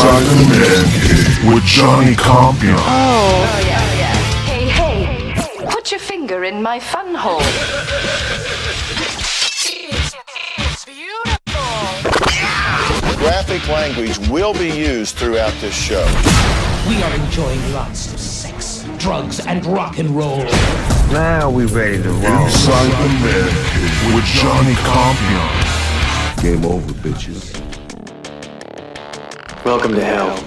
Inside the ManCave with Johnny Compian. Oh, yeah. Hey, put your finger in my fun hole. It's beautiful. Graphic language will be used throughout this show. We are enjoying lots of sex, drugs, and rock and roll. Now we ready to roll. Inside the ManCave with Johnny Compian. Game over, bitches. Welcome to hell.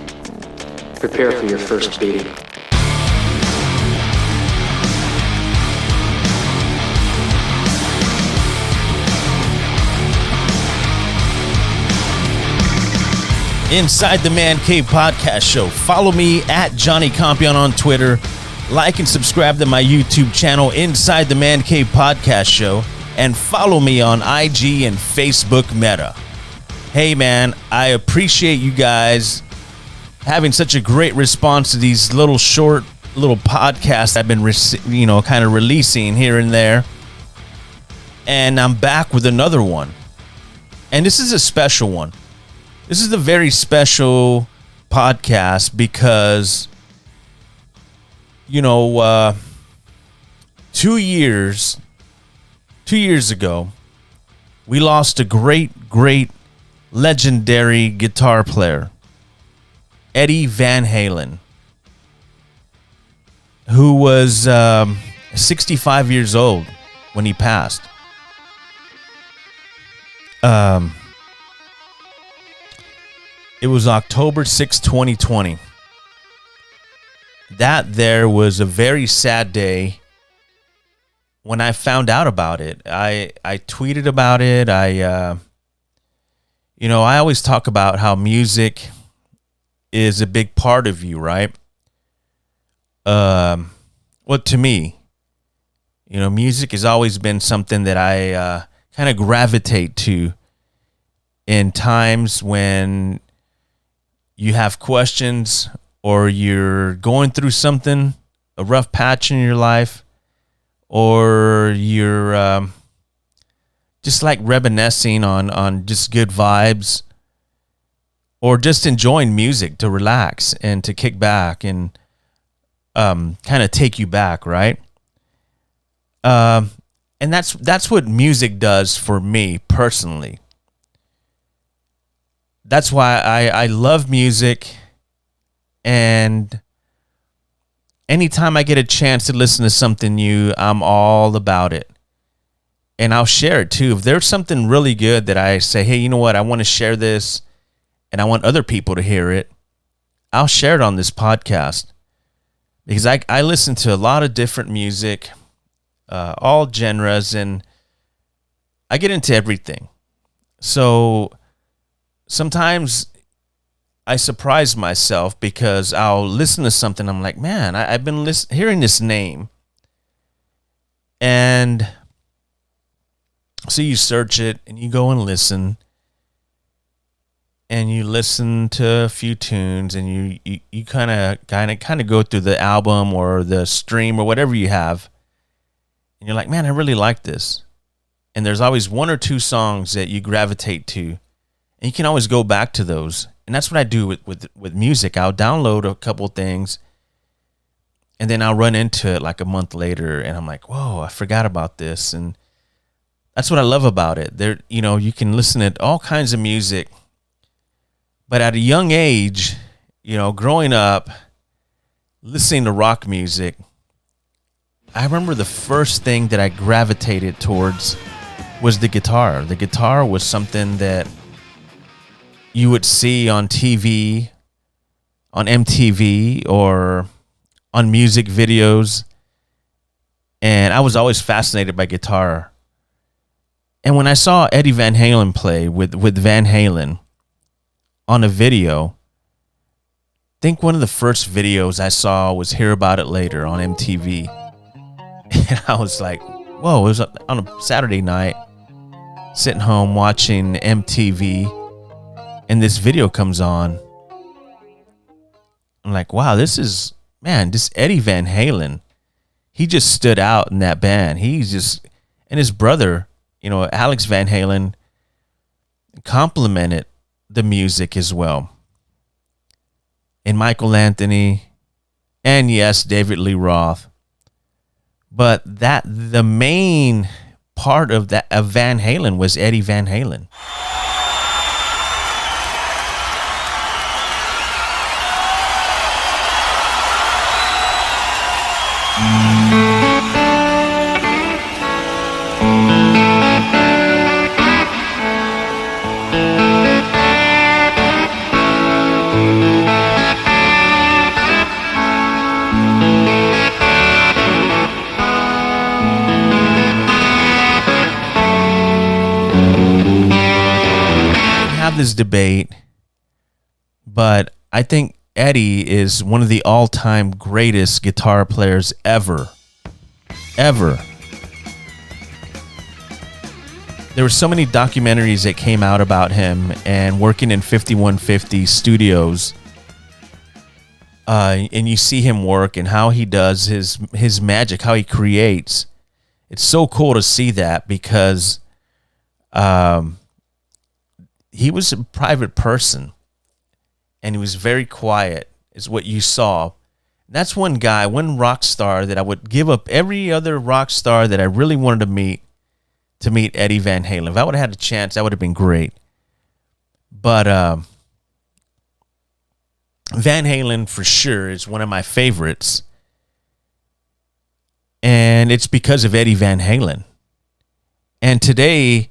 Prepare for your first beating. Inside the ManCave podcast show. Follow me at Johnny Compian on Twitter. Like and subscribe to my YouTube channel, Inside the ManCave podcast show. And follow me on IG and Facebook Meta. Hey man, I appreciate you guys having such a great response to these little short little podcasts I've been kind of releasing here and there. And I'm back with another one. And this is a special one. This is a very special podcast because 2 years ago, we lost a great legendary guitar player, Eddie Van Halen, who was 65 years old when he passed. It was October 6, 2020. That there was a very sad day when I found out about it. I tweeted about it. I always talk about how music is a big part of you, right? To me, music has always been something that I kind of gravitate to in times when you have questions or you're going through something, a rough patch in your life, or you're just like reminiscing on just good vibes, or just enjoying music to relax and to kick back and kind of take you back, right? And that's what music does for me personally. That's why I love music, and anytime I get a chance to listen to something new, I'm all about it. And I'll share it too. If there's something really good that I say, hey, you know what, I want to share this and I want other people to hear it, I'll share it on this podcast. Because I listen to a lot of different music, all genres, and I get into everything. So sometimes I surprise myself because I'll listen to something. I'm like, man, I've been hearing this name. And so you search it and you go and listen. And you listen to a few tunes and you kind of go through the album or the stream or whatever you have. And you're like, man, I really like this. And there's always one or two songs that you gravitate to. And you can always go back to those. And that's what I do with music. I'll download a couple things and then I'll run into it like a month later and I'm like, whoa, I forgot about this. And that's what I love about it. You can listen to all kinds of music. But at a young age, growing up, listening to rock music, I remember the first thing that I gravitated towards was the guitar. The guitar was something that you would see on TV, on MTV, or on music videos. And I was always fascinated by guitar. And when I saw Eddie Van Halen play with Van Halen on a video, I think one of the first videos I saw was Hear About It Later on MTV. And I was like, whoa, it was on a Saturday night, sitting home watching MTV. And this video comes on. I'm like, wow, this Eddie Van Halen, he just stood out in that band. And his brother, Alex Van Halen, complimented the music as well. and Michael Anthony, and yes, David Lee Roth. But the main part of Van Halen was Eddie Van Halen. Have this debate, but I think Eddie is one of the all-time greatest guitar players ever. There were so many documentaries that came out about him and working in 5150 studios, and you see him work and how he does his magic, how he creates. It's so cool to see that because he was a private person, and he was very quiet, is what you saw. That's one guy, one rock star that I would give up every other rock star that I really wanted to meet Eddie Van Halen. If I would have had a chance, that would have been great. But Van Halen, for sure, is one of my favorites. And it's because of Eddie Van Halen. And today,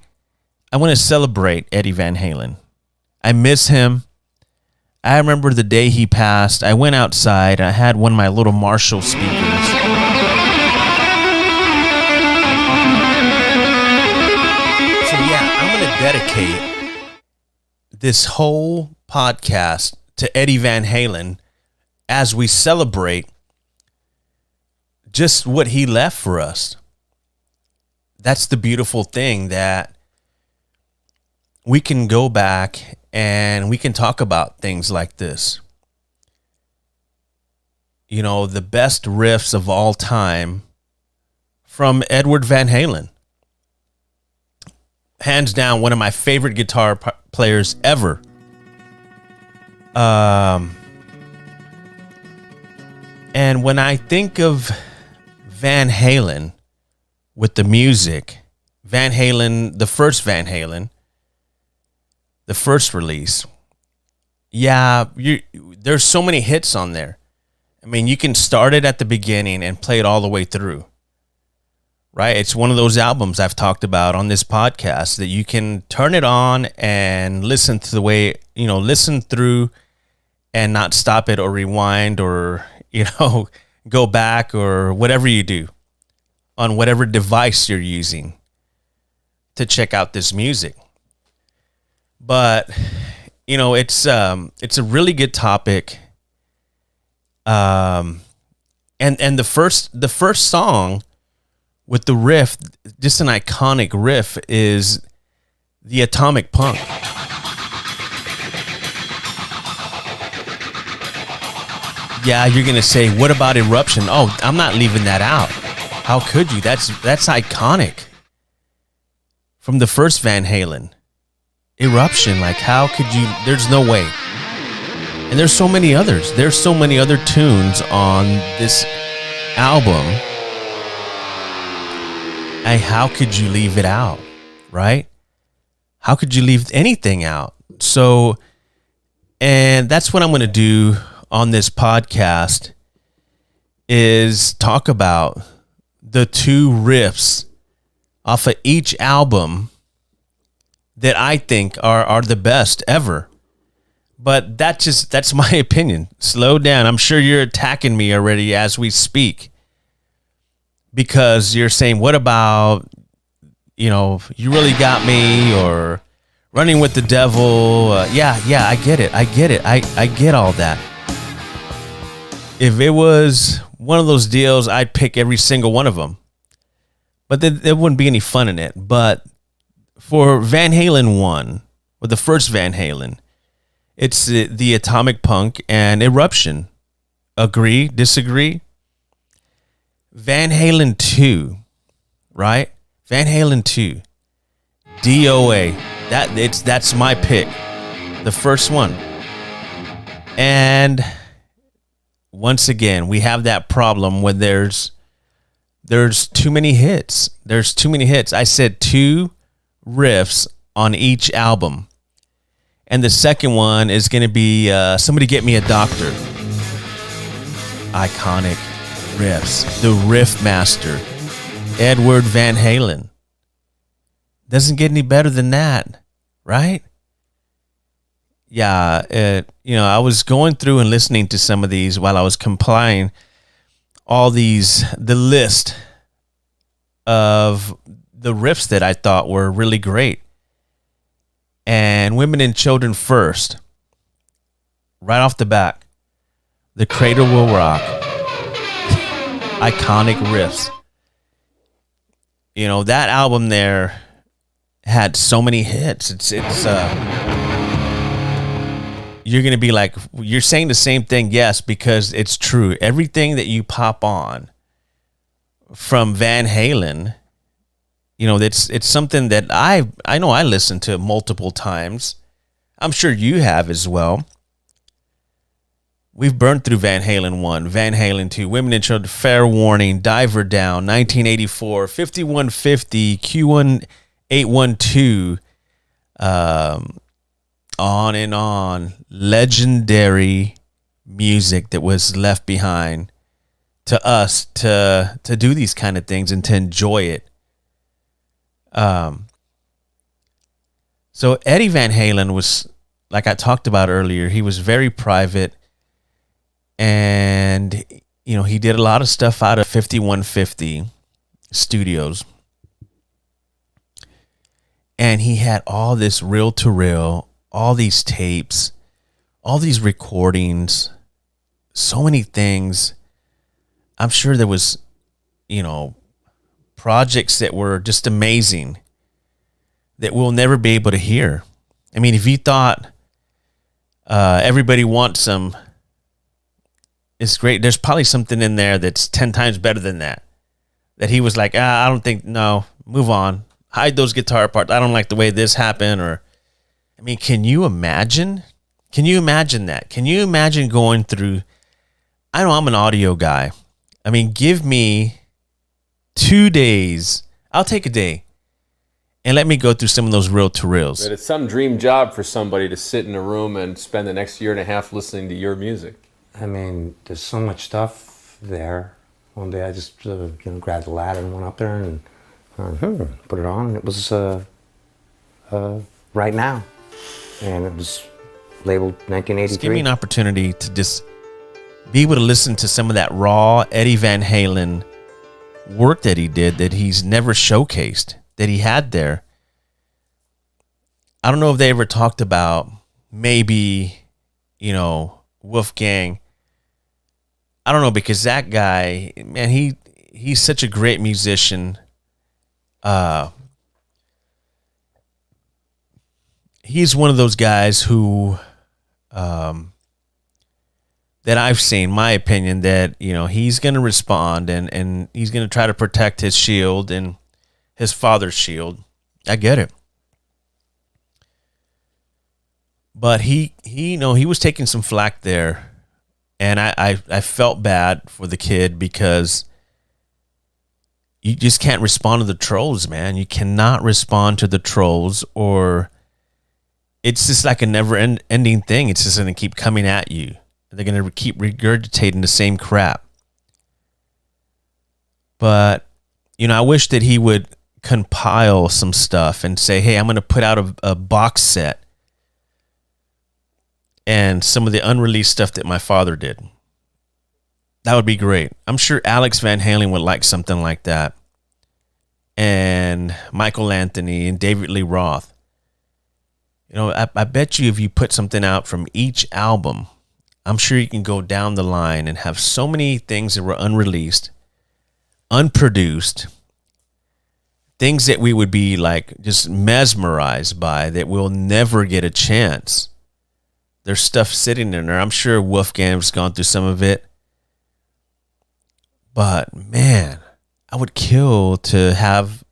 I want to celebrate Eddie Van Halen. I miss him. I remember the day he passed. I went outside. I had one of my little Marshall speakers. So yeah, I'm going to dedicate this whole podcast to Eddie Van Halen as we celebrate just what he left for us. That's the beautiful thing, that we can go back and we can talk about things like this. You know, the best riffs of all time from Edward Van Halen. Hands down, one of my favorite guitar players ever. And when I think of Van Halen with the music, Van Halen, the first Van Halen, the first release, there's so many hits on there. I mean, you can start it at the beginning and play it all the way through, right? It's one of those albums I've talked about on this podcast that you can turn it on and listen through and not stop it or rewind or, go back or whatever you do on whatever device you're using to check out this music. But, it's a really good topic. And the first song with the riff, just an iconic riff, is the Atomic Punk. Yeah, you're going to say, what about Eruption? Oh, I'm not leaving that out. How could you? That's iconic. From the first Van Halen. Eruption, like, how could you? There's no way. And there's so many others. There's so many other tunes on this album. How could you leave it out, right? How could you leave anything out? So, and that's what I'm going to do on this podcast, is talk about the two riffs off of each album that I think are the best ever. But that's my opinion. Slow down. I'm sure you're attacking me already as we speak, because you're saying, what about, You Really Got Me, or Running with the Devil? Yeah, I get it. I get all that. If it was one of those deals, I'd pick every single one of them. But there wouldn't be any fun in it. But for Van Halen 1, or the first Van Halen, it's the Atomic Punk and Eruption. Agree? Disagree? Van Halen 2, right? Van Halen 2, DOA. That's my pick. The first one. And once again, we have that problem when there's too many hits. There's too many hits. I said 2 riffs on each album. And the second one is going to be Somebody Get Me a Doctor. Iconic riffs. The Riff Master, Edward Van Halen. Doesn't get any better than that, right? Yeah, I was going through and listening to some of these while I was compiling the list of the riffs that I thought were really great. And Women and Children First, right off the back, The Cradle Will Rock. Iconic riffs. That album there had so many hits. It's you're going to be like, you're saying the same thing. Yes, because it's true. Everything that you pop on from Van Halen, it's something that I know I listened to multiple times. I'm sure you have as well. We've burned through Van Halen 1, Van Halen 2, Women and Children, Fair Warning, Diver Down, 1984, 5150, Q1812, on and on. Legendary music that was left behind to us to do these kind of things and to enjoy it. So Eddie Van Halen was, like I talked about earlier, he was very private. And, he did a lot of stuff out of 5150 Studios. And he had all this reel-to-reel, all these tapes, all these recordings, so many things. I'm sure there was, projects that were just amazing that we'll never be able to hear. I mean, if you thought Everybody Wants Some, it's great. There's probably something in there that's 10 times better than that. That he was like, I don't think, no, move on. Hide those guitar parts. I don't like the way this happened. Or, I mean, can you imagine? Can you imagine that? Can you imagine going through, I know I'm an audio guy. I mean, give me 2 days. I'll take a day. And let me go through some of those reel-to-reels. But it's some dream job for somebody to sit in a room and spend the next year and a half listening to your music. I mean, there's so much stuff there. One day I just grabbed the ladder and went up there and put it on, and it was Right Now. And it was labeled 1983. Just give me an opportunity to just be able to listen to some of that raw Eddie Van Halen work that he did that he's never showcased, that he had there. I don't know if they ever talked about maybe, Wolfgang. I don't know, because that guy, man, he's such a great musician. He's one of those guys who, that I've seen, my opinion, that, he's going to respond and he's going to try to protect his shield and his father's shield. I get it. But he was taking some flack there. And I felt bad for the kid, because you just can't respond to the trolls, man. You cannot respond to the trolls, or it's just like a never-ending thing. It's just going to keep coming at you. They're going to keep regurgitating the same crap. But, I wish that he would compile some stuff and say, hey, I'm going to put out a box set and some of the unreleased stuff that my father did. That would be great. I'm sure Alex Van Halen would like something like that. And Michael Anthony and David Lee Roth. I bet you if you put something out from each album, I'm sure you can go down the line and have so many things that were unreleased, unproduced, things that we would be like just mesmerized by, that we'll never get a chance. There's stuff sitting in there. I'm sure Wolfgang's gone through some of it. But, man, I would kill to have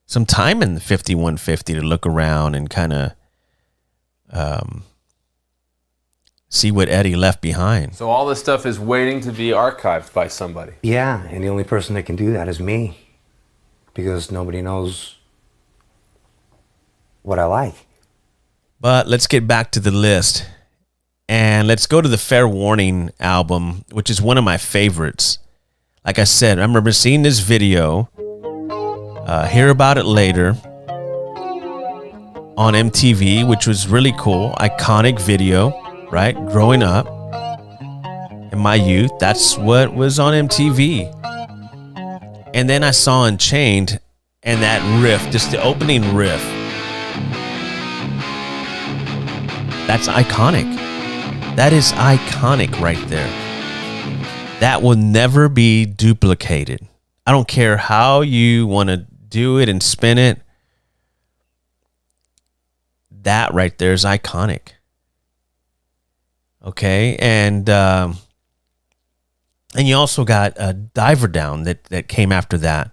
some time in the 5150 to look around and kind of see what Eddie left behind. So all this stuff is waiting to be archived by somebody. Yeah, and the only person that can do that is me. Because nobody knows what I like. But let's get back to the list. And let's go to the Fair Warning album, which is one of my favorites. Like I said, I remember seeing this video, hear about it later on MTV, which was really cool. Iconic video, right? Growing up in my youth, that's what was on MTV. And then I saw Unchained, and that riff, just the opening riff, that's iconic. That is iconic right there. That will never be duplicated. I don't care how you want to do it and spin it. That right there is iconic. Okay, and you also got a Diver Down that came after that.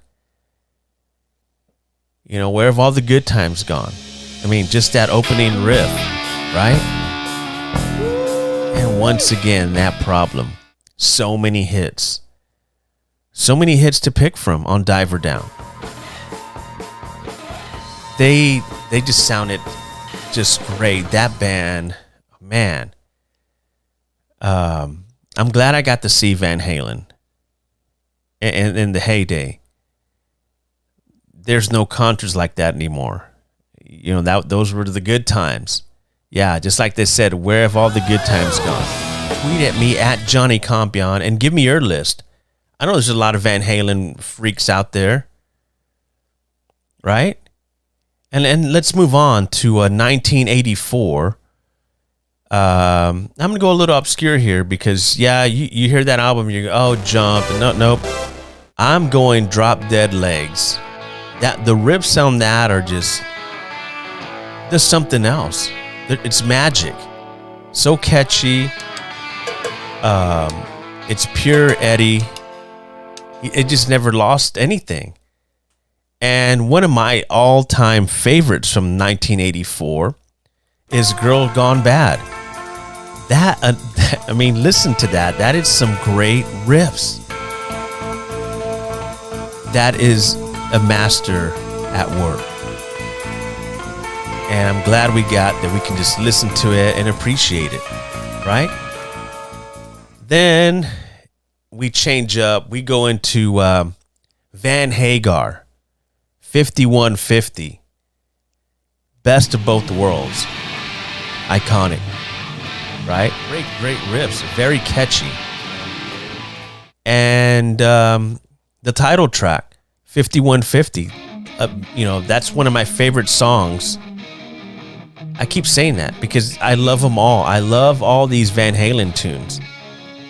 You know, where have all the good times gone? I mean, just that opening riff, right? And once again, that problem. So many hits. So many hits to pick from on Diver Down. They just sounded just great. That band, man. I'm glad I got to see Van Halen in the heyday. There's no concerts like that anymore. You know, those were the good times. Yeah, just like they said, where have all the good times gone? Tweet at me at Johnny Compian and give me your list. I know there's a lot of Van Halen freaks out there, right? And let's move on to 1984. I'm gonna go a little obscure here because you hear that album, you go, oh, Jump, nope. I'm going Drop Dead Legs. That the riffs on that are just there's something else. It's magic. So catchy. It's pure Eddie. It just never lost anything. And one of my all-time favorites from 1984 is Girl Gone Bad. I mean, listen to that. That is some great riffs. That is a master at work. And I'm glad we got that we can just listen to it and appreciate it, right? Then we change up. We go into Van Hagar, 5150. Best of Both Worlds. Iconic, right? Great riffs. Very catchy. And the title track, 5150. That's one of my favorite songs. I keep saying that because I love them all. I love all these Van Halen tunes.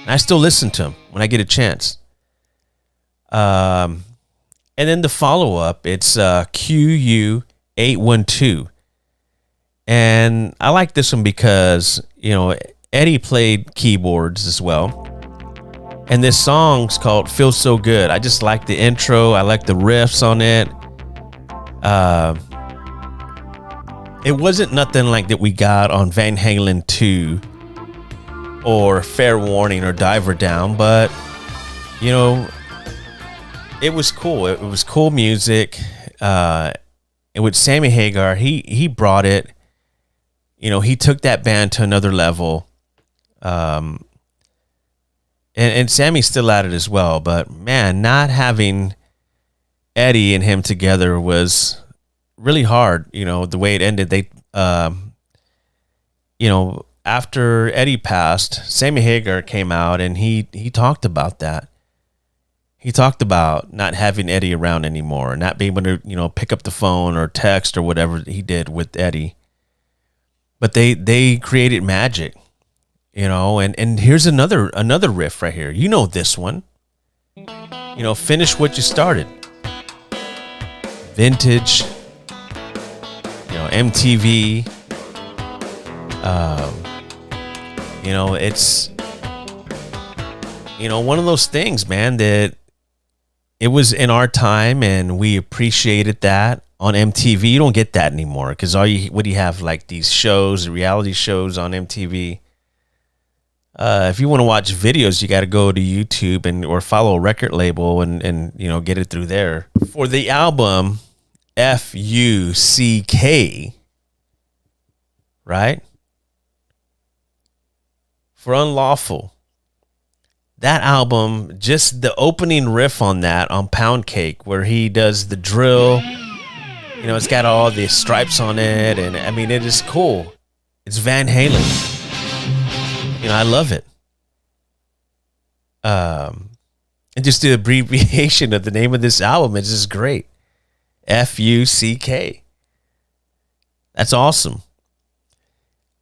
And I still listen to them when I get a chance. And then the follow-up, it's QU812. And I like this one because, Eddie played keyboards as well. And this song's called Feel So Good. I just like the intro. I like the riffs on it. It wasn't nothing like that we got on Van Halen 2 or Fair Warning or Diver Down, but, it was cool. It was cool music. And with Sammy Hagar, he brought it. He took that band to another level. And Sammy's still at it as well. But, man, not having Eddie and him together was really hard. The way it ended. They, after Eddie passed, Sammy Hagar came out and he talked about that. He talked about not having Eddie around anymore, not being able to, pick up the phone or text or whatever he did with Eddie. But they created magic, and here's another riff right here. You know this one. Finish What You Started. Vintage, MTV. It's one of those things, man, that it was in our time and we appreciated that on MTV. You don't get that anymore because what do you have, like these shows, reality shows on MTV? if you want to watch videos, you got to go to YouTube or follow a record label and get it through there. For the album Fuck, right? For Unlawful, that album, just the opening riff on that, on Pound Cake, where he does the drill, it's got all the stripes on it, and I mean, it is cool. It's Van Halen. I love it. And just the abbreviation of the name of this album is just great. Fuck. That's awesome.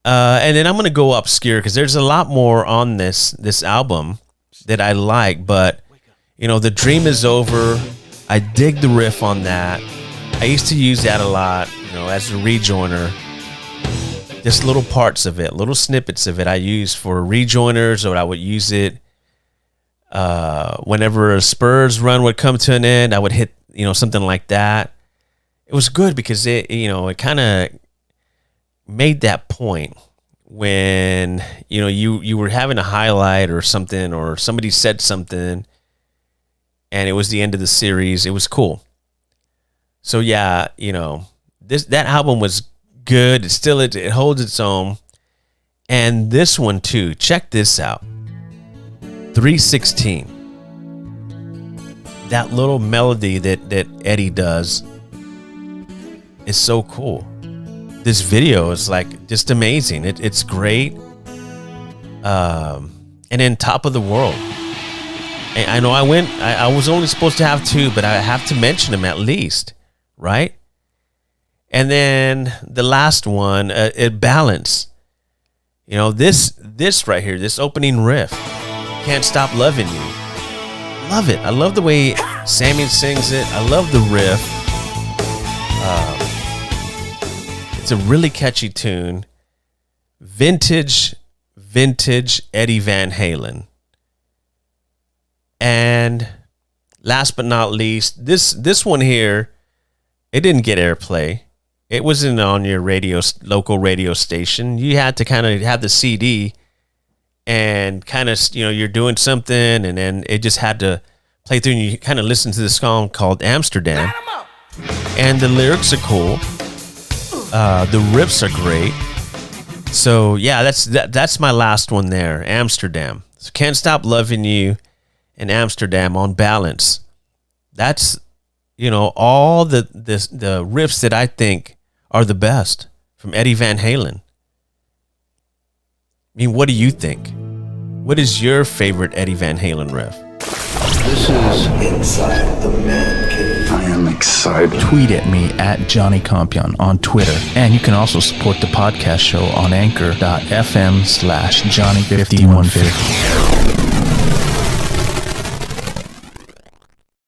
And then I'm going to go obscure because there's a lot more on this album that I like, but The Dream Is Over. I dig the riff on that. I used to use that a lot, as a rejoiner. Just little parts of it, little snippets of it I use for rejoiners, or I would use it whenever a Spurs run would come to an end. I would hit, something like that. It was good because it kind of made that point when, you were having a highlight or something, or somebody said something, and it was the end of the series. It was cool. So yeah, that album was good. It holds its own. And this one too, check this out. 316. That little melody that Eddie does is so cool. This video is like just amazing. It's great. And then Top of the World. And I know I was only supposed to have 2, but I have to mention them at least, right? And then the last one, Balance. This right here, this opening riff, Can't Stop Loving You. Love it. I love the way Sammy sings it. I love the riff. It's a really catchy tune. Vintage Eddie Van Halen. And last but not least, this one here, it didn't get airplay. It wasn't on your local radio station. You had to kind of have the CD and kind of, you're doing something, and then it just had to play through, and you kind of listen to this song called Amsterdam. And the lyrics are cool. The riffs are great. So yeah, that's my last one there, Amsterdam. So Can't Stop Loving You and Amsterdam on Balance. That's, all the riffs that I think are the best from Eddie Van Halen. I mean, what do you think? What is your favorite Eddie Van Halen riff? This is Inside the ManCave. I am excited. Tweet at me at Johnny Compian on Twitter. And you can also support the podcast show on anchor.fm/Johnny5150.